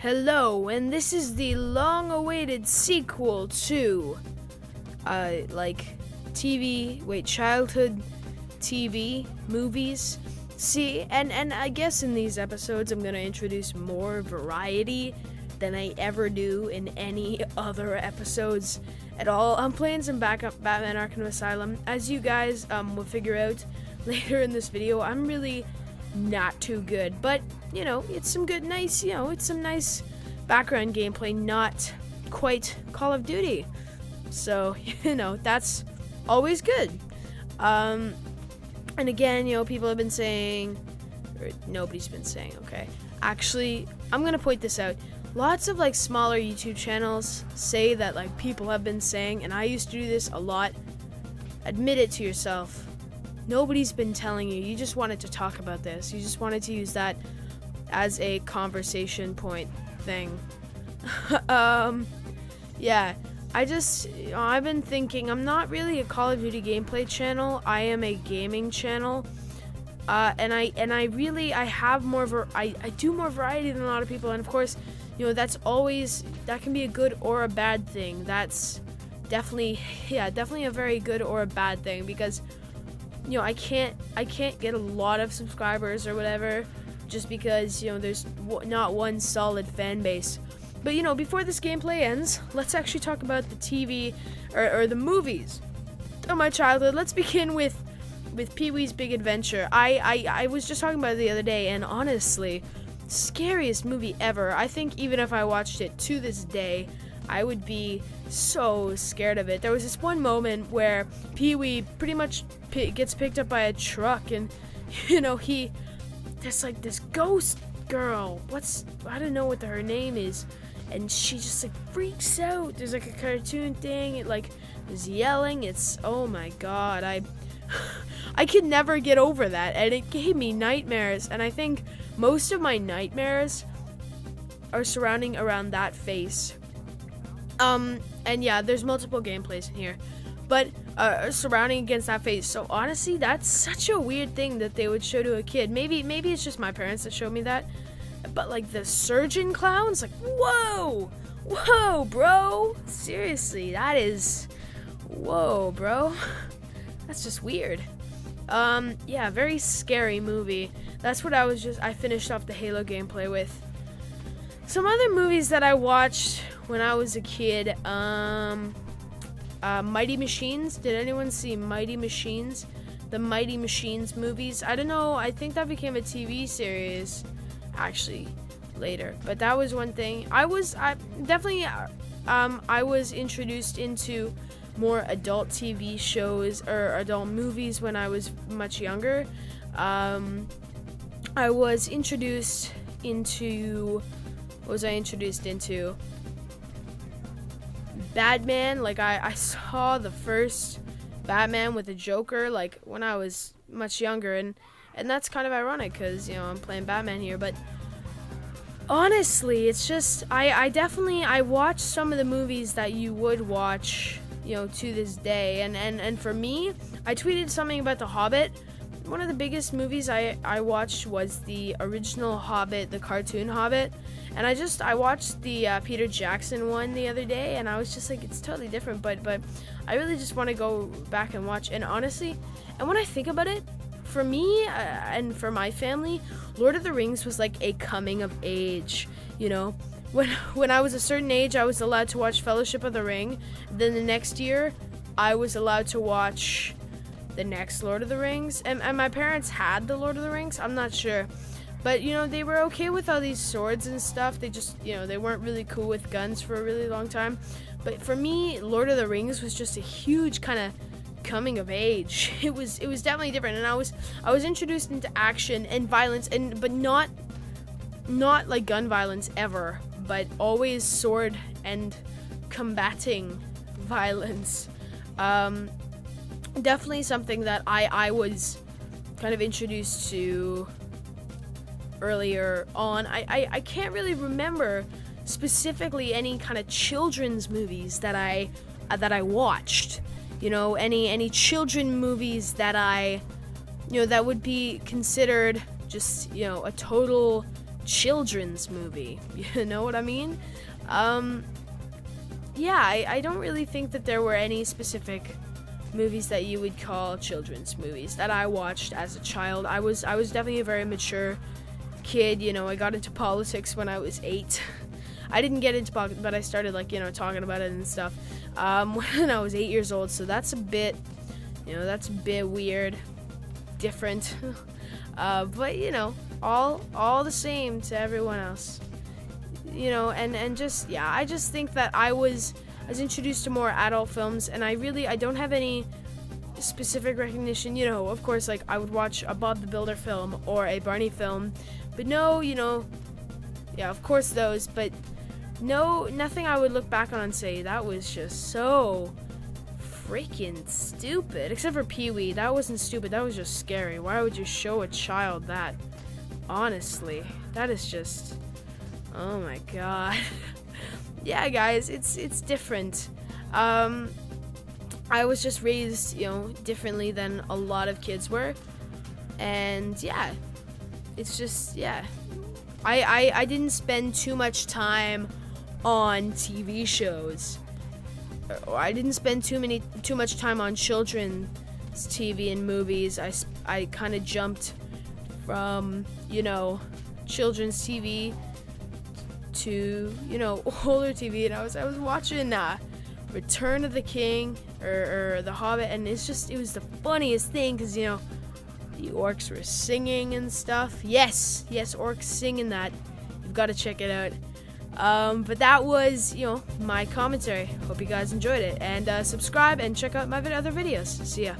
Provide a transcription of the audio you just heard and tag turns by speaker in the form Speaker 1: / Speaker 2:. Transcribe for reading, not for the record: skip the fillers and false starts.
Speaker 1: Hello, and this is the long-awaited sequel to, childhood TV movies. See, and I guess in these episodes I'm gonna introduce more variety than I ever do in any other episodes at all. I'm playing some Batman Arkham Asylum. As you guys will figure out later in this video, I'm really not too good, but you know, it's some good, nice, it's some nice background gameplay, not quite Call of Duty. So, that's always good. And again, people have been saying, or nobody's been saying, okay. Actually, I'm gonna point this out. Lots of smaller YouTube channels say that people have been saying, and I used to do this a lot. Admit it to yourself. Nobody's been telling you. You just wanted to talk about this. You just wanted to use that as a conversation point thing. Yeah. I've been thinking, I'm not really a Call of Duty gameplay channel. I am a gaming channel. And I have more I do more variety than a lot of people, and of course, that can be a good or a bad thing. That's definitely a very good or a bad thing, because I can't get a lot of subscribers or whatever just because there's not one solid fan base. But before this gameplay ends, let's actually talk about the TV or the movies of my childhood. Let's begin with Pee-wee's Big Adventure. I was just talking about it the other day, and honestly, scariest movie ever. I think even if I watched it to this day, I would be so scared of it. There was this one moment where Pee-wee pretty much gets picked up by a truck, and there's this ghost girl. I don't know what her name is, and she just freaks out. There's a cartoon thing. It is yelling. It's, oh my god. I could never get over that, and it gave me nightmares. And I think most of my nightmares are surrounding around that face. And yeah, there's multiple gameplays in here, but surrounding against that face. So honestly, that's such a weird thing that they would show to a kid. Maybe it's just my parents that showed me that, but the surgeon clowns, whoa, bro, seriously, that is, whoa, bro, that's just weird. Yeah, very scary movie. That's what I finished off the Halo gameplay with. Some other movies that I watched when I was a kid, Mighty Machines. Did anyone see Mighty Machines? The Mighty Machines movies? I don't know, I think that became a TV series, actually, later. But that was one thing. I was introduced into more adult TV shows or adult movies when I was much younger. I was introduced into, what was I introduced into? Batman. I saw the first Batman with the Joker when I was much younger, and that's kind of ironic because I'm playing Batman here. But honestly, it's just I watched some of the movies that you would watch to this day, and for me, I tweeted something about The Hobbit. One of the biggest movies I watched was the original Hobbit, the cartoon Hobbit, and I watched the Peter Jackson one the other day, and I was just it's totally different, but I really just want to go back and watch. And honestly, and when I think about it, for me and for my family, Lord of the Rings was a coming of age. When I was a certain age, I was allowed to watch Fellowship of the Ring. Then the next year, I was allowed to watch the next Lord of the Rings. And my parents had the Lord of the Rings. I'm not sure. But, they were okay with all these swords and stuff. They just, they weren't really cool with guns for a really long time. But for me, Lord of the Rings was just a huge kind of coming of age. It was definitely different. And I was introduced into action and violence, but not gun violence ever, but always sword and combating violence. Definitely something that I was kind of introduced to earlier on. I can't really remember specifically any kind of children's movies that I watched. Any children movies that that would be considered just, a total children's movie. You know what I mean? Yeah, I don't really think that there were any specific movies that you would call children's movies that I watched as a child. I was definitely a very mature kid. You know, I got into politics when I was 8. I didn't get into politics, but I started, like, you know, talking about it and stuff when I was 8 years old. So that's a bit, you know, that's a bit weird, different. But, you know, all the same to everyone else. You know, and just, yeah, I just think that I was introduced to more adult films, and I don't have any specific recognition. You know, of course, like, I would watch a Bob the Builder film or a Barney film, but no, you know, yeah, of course those, but no, nothing I would look back on and say, that was just so freaking stupid. Except for Pee-wee, that wasn't stupid, that was just scary. Why would you show a child that? Honestly, that is just, oh my god. Yeah, guys, it's different. I was just raised, you know, differently than a lot of kids were, and yeah, it's just, yeah. I didn't spend too much time on TV shows. Or I didn't spend too much time on children's TV and movies. I kind of jumped from, you know, children's TV to, you know, older TV, and I was watching Return of the King or The Hobbit, and it was the funniest thing, because, you know, the orcs were singing and stuff. Yes, orcs singing that. You've got to check it out. But that was, you know, my commentary. Hope you guys enjoyed it, and subscribe and check out my other videos. See ya.